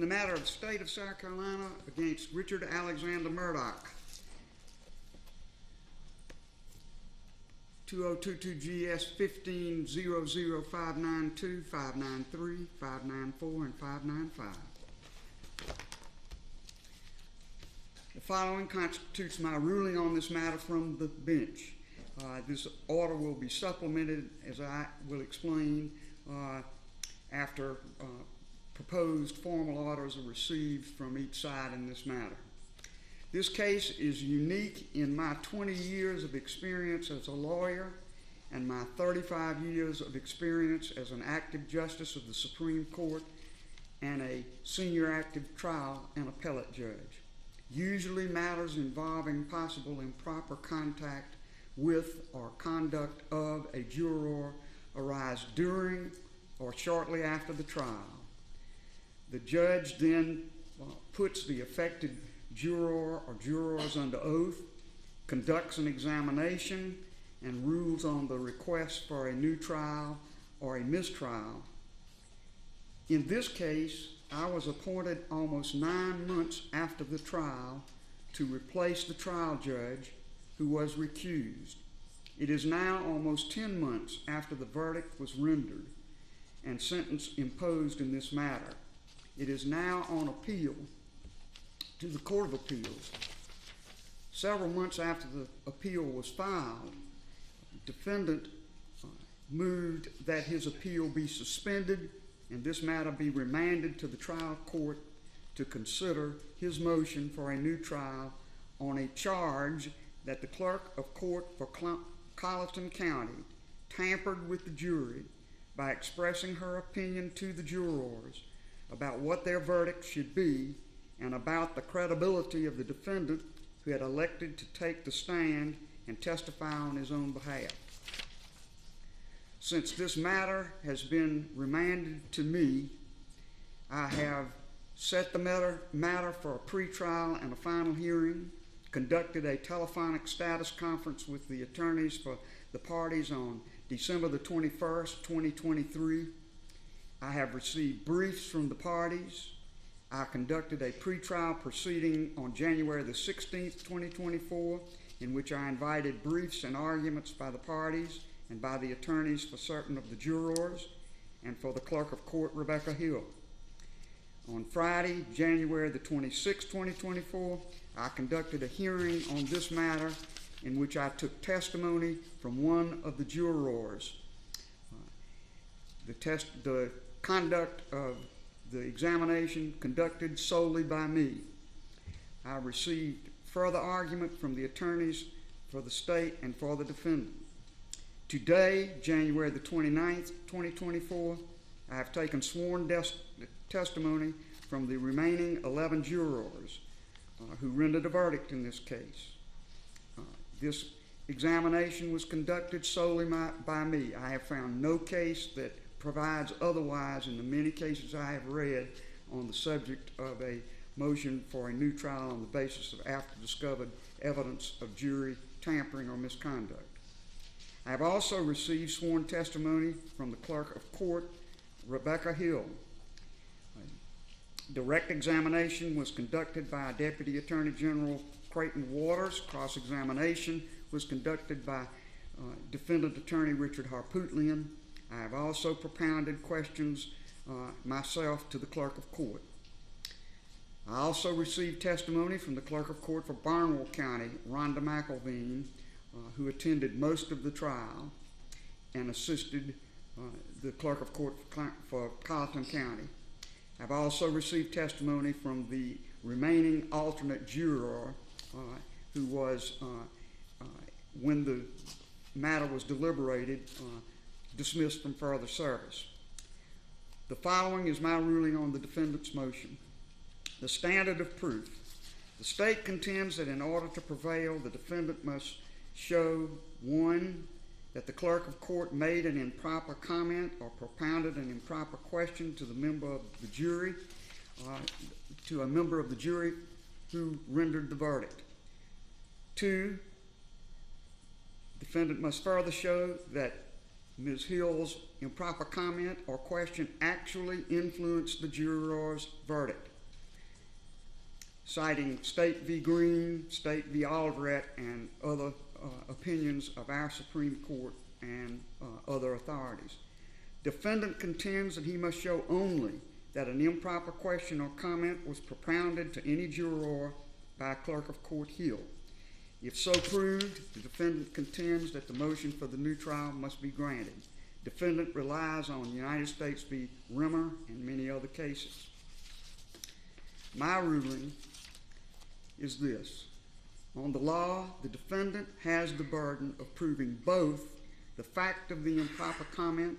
the matter of the State of South Carolina against Richard Alexander Murdaugh, 2022 GS 15-00592, 593, 594, and 595. The following constitutes my ruling on this matter from the bench. This order will be supplemented, as I will explain, after proposed formal orders are received from each side in this matter. This case is unique in my 20 years of experience as a lawyer and my 35 years of experience as an active justice of the Supreme Court and a senior active trial and appellate judge. Usually matters involving possible improper contact with or conduct of a juror arise during or shortly after the trial. The judge then puts the affected juror or jurors under oath, conducts an examination, and rules on the request for a new trial or a mistrial. In this case, I was appointed almost 9 months after the trial to replace the trial judge who was recused. It is now almost 10 months after the verdict was rendered and sentence imposed in this matter. It is now on appeal to the Court of Appeals. Several months after the appeal was filed, the defendant moved that his appeal be suspended and this matter be remanded to the trial court to consider his motion for a new trial on a charge that the clerk of court for Colleton County tampered with the jury by expressing her opinion to the jurors about what their verdict should be and about the credibility of the defendant who had elected to take the stand and testify on his own behalf. Since this matter has been remanded to me, I have set the matter for a pretrial and a final hearing, conducted a telephonic status conference with the attorneys for the parties on December the 21st, 2023. I have received briefs from the parties. I conducted a pretrial proceeding on January the 16th, 2024, in which I invited briefs and arguments by the parties and by the attorneys for certain of the jurors and for the clerk of court, Rebecca Hill. On Friday, January the 26th, 2024, I conducted a hearing on this matter in which I took testimony from one of the jurors. The conduct of the examination conducted solely by me. I received further argument from the attorneys for the state and for the defendant. Today, January the 29th, 2024, I have taken sworn testimony from the remaining 11 jurors who rendered a verdict in this case. This examination was conducted solely by me. I have found no case that provides otherwise in the many cases I have read on the subject of a motion for a new trial on the basis of after discovered evidence of jury tampering or misconduct. I have also received sworn testimony from the clerk of court, Rebecca Hill. Direct examination was conducted by Deputy Attorney General Creighton Waters. Cross-examination was conducted by Defendant Attorney Richard Harpootlian. I have also propounded questions myself to the clerk of court. I also received testimony from the clerk of court for Barnwell County, Rhonda McElveen, who attended most of the trial and assisted the clerk of court for Colleton County. I've also received testimony from the remaining alternate juror who was, when the matter was deliberated, dismissed from further service. The following is my ruling on the defendant's motion. The standard of proof. The state contends that in order to prevail, the defendant must show, 1, that the clerk of court made an improper comment or propounded an improper question to the member of the jury, to a member of the jury who rendered the verdict. 2, defendant must further show that Ms. Hill's improper comment or question actually influenced the juror's verdict. citing State v. Green, State v. Aldrett, and other opinions of our Supreme Court and other authorities. Defendant contends that he must show only that an improper question or comment was propounded to any juror by clerk of court Hill. If so proved, the defendant contends that the motion for the new trial must be granted. Defendant relies on United States v. Rimmer and many other cases. My ruling is this. On the law, the defendant has the burden of proving both the fact of the improper comment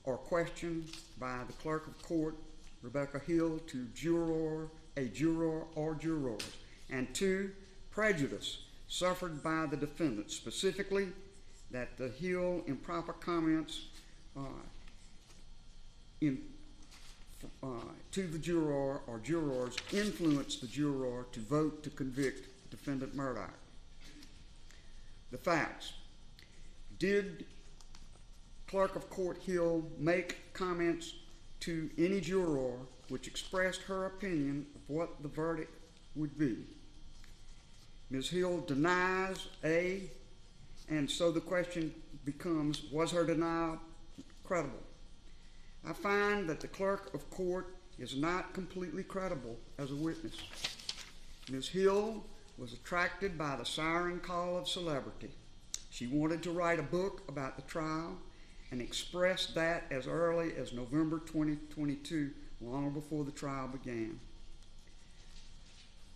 or question by the clerk of court, Rebecca Hill, to a juror or jurors, and two, prejudice suffered by the defendant, specifically that the Hill improper comments to the juror or jurors influenced the juror to vote to convict defendant Murdaugh. The facts. Did clerk of court Hill make comments to any juror which expressed her opinion of what the verdict would be? Ms. Hill denies A, and so the question becomes, was her denial credible? I find that the clerk of court is not completely credible as a witness. Ms. Hill was attracted by the siren call of celebrity. She wanted to write a book about the trial and expressed that as early as November 2022, long before the trial began.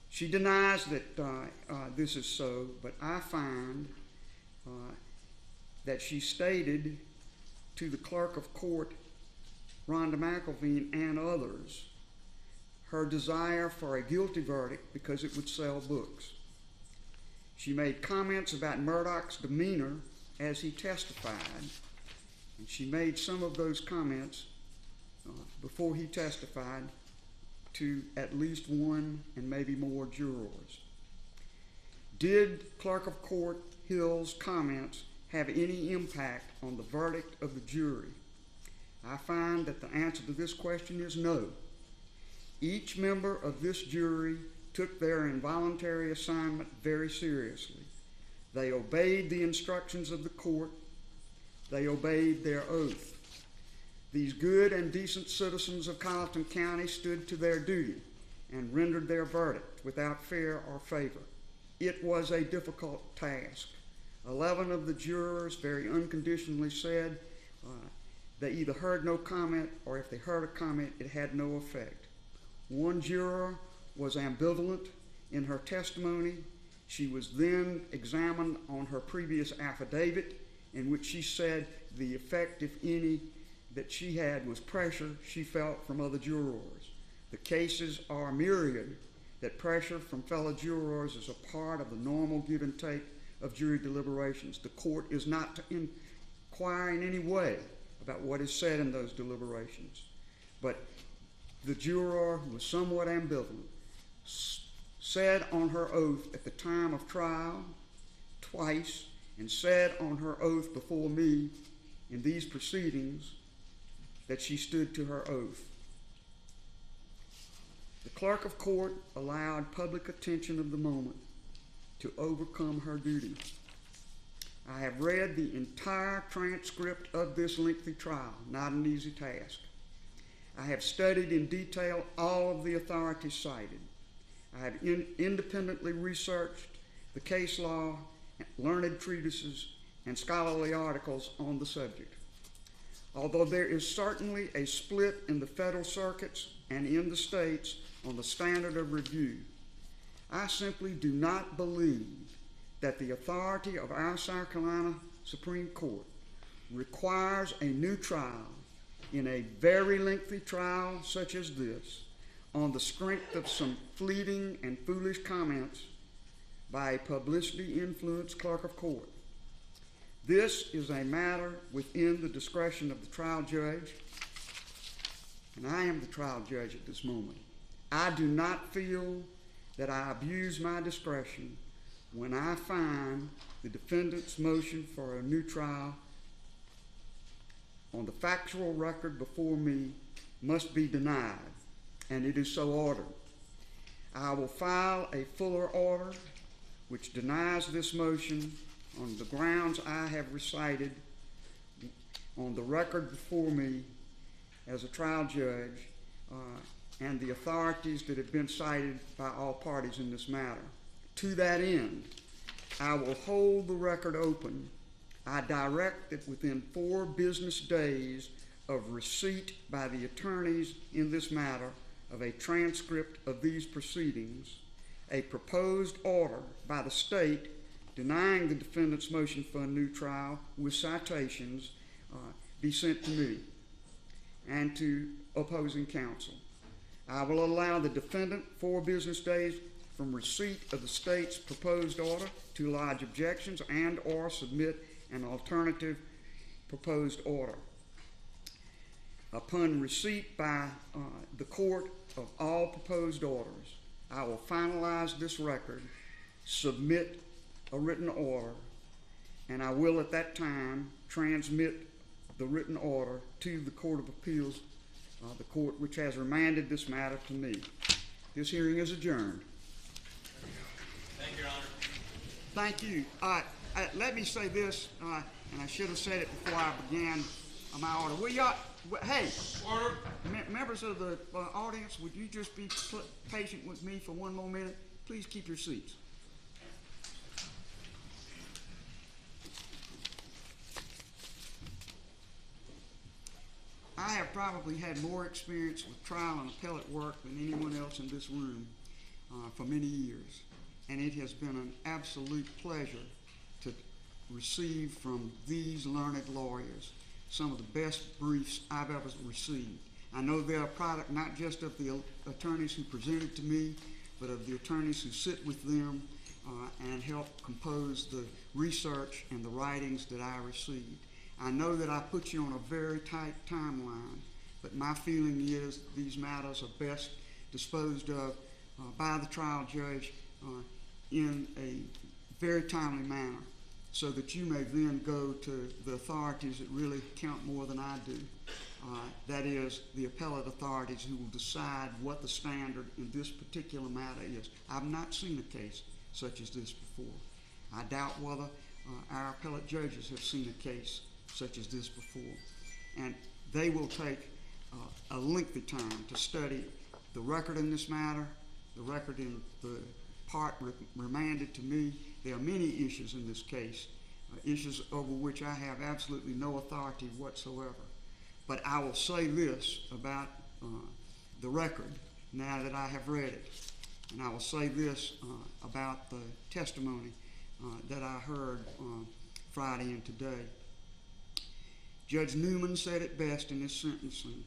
She denies that this is so, but I find that she stated to the clerk of court, Rhonda McElveen, and others, her desire for a guilty verdict because it would sell books. She made comments about Murdaugh's demeanor as he testified, and she made some of those comments before he testified to at least one and maybe more jurors. Did clerk of court Hill's comments have any impact on the verdict of the jury? I find that the answer to this question is no. Each member of this jury took their involuntary assignment very seriously. They obeyed the instructions of the court. They obeyed their oath. These good and decent citizens of Colleton County stood to their duty and rendered their verdict without fear or favor. It was a difficult task. 11 of the jurors very unconditionally said they either heard no comment, or if they heard a comment, it had no effect. One juror was ambivalent in her testimony. She was then examined on her previous affidavit, in which she said the effect, if any, that she had was pressure she felt from other jurors. The cases are myriad that pressure from fellow jurors is a part of the normal give and take of jury deliberations. The court is not to inquire in any way about what is said in those deliberations. But the juror, who was somewhat ambivalent, said on her oath at the time of trial twice, and said on her oath before me in these proceedings that she stood to her oath. The clerk of court allowed public attention of the moment to overcome her duty. I have read the entire transcript of this lengthy trial, not an easy task. I have studied in detail all of the authorities cited. I have independently researched the case law, learned treatises, and scholarly articles on the subject. Although there is certainly a split in the federal circuits and in the states on the standard of review, I simply do not believe that the authority of our South Carolina Supreme Court requires a new trial in a very lengthy trial such as this on the strength of some fleeting and foolish comments by a publicity-influenced clerk of court. This is a matter within the discretion of the trial judge, and I am the trial judge at this moment. I do not feel that I abuse my discretion when I find the defendant's motion for a new trial on the factual record before me must be denied, and it is so ordered. I will file a fuller order which denies this motion on the grounds I have recited on the record before me as a trial judge and the authorities that have been cited by all parties in this matter. To that end, I will hold the record open. I direct that within 4 business days of receipt by the attorneys in this matter of a transcript of these proceedings, a proposed order by the state denying the defendant's motion for a new trial with citations be sent to me and to opposing counsel. I will allow the defendant 4 business days from receipt of the state's proposed order to lodge objections and or submit an alternative proposed order. Upon receipt by the court of all proposed orders, I will finalize this record, submit a written order, and I will at that time transmit the written order to the Court of Appeals, the court which has remanded this matter to me. This hearing is adjourned. Thank you, Your Honor. Thank you. Let me say this, and I should have said it before I began my order. Hey, Order. Members of the audience, would you just be patient with me for one more minute? Please keep your seats. I have probably had more experience with trial and appellate work than anyone else in this room for many years, and it has been an absolute pleasure to receive from these learned lawyers some of the best briefs I've ever received. I know they're a product not just of the attorneys who presented to me, but of the attorneys who sit with them and help compose the research and the writings that I received. I know that I put you on a very tight timeline, but my feeling is these matters are best disposed of by the trial judge in a very timely manner, so that you may then go to the authorities that really count more than I do. That is, the appellate authorities who will decide what the standard in this particular matter is. I've not seen a case such as this before. I doubt whether our appellate judges have seen a case such as this before. And they will take a lengthy time to study the record in this matter, the record in the part remanded to me. There are many issues in this case, issues over which I have absolutely no authority whatsoever. But I will say this about the record now that I have read it. And I will say this about the testimony that I heard Friday and today. Judge Newman said it best in his sentencing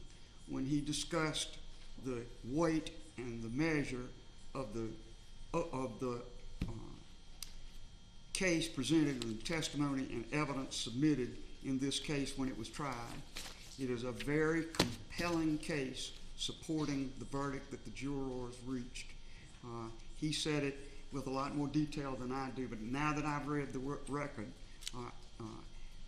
when he discussed the weight and the measure of the case presented and testimony and evidence submitted in this case when it was tried. It is a very compelling case supporting the verdict that the jurors reached. He said it with a lot more detail than I do, but now that I've read the record,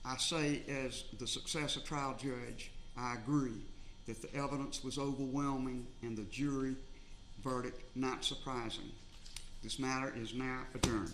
I say as the successor trial judge, I agree that the evidence was overwhelming and the jury verdict not surprising. This matter is now adjourned.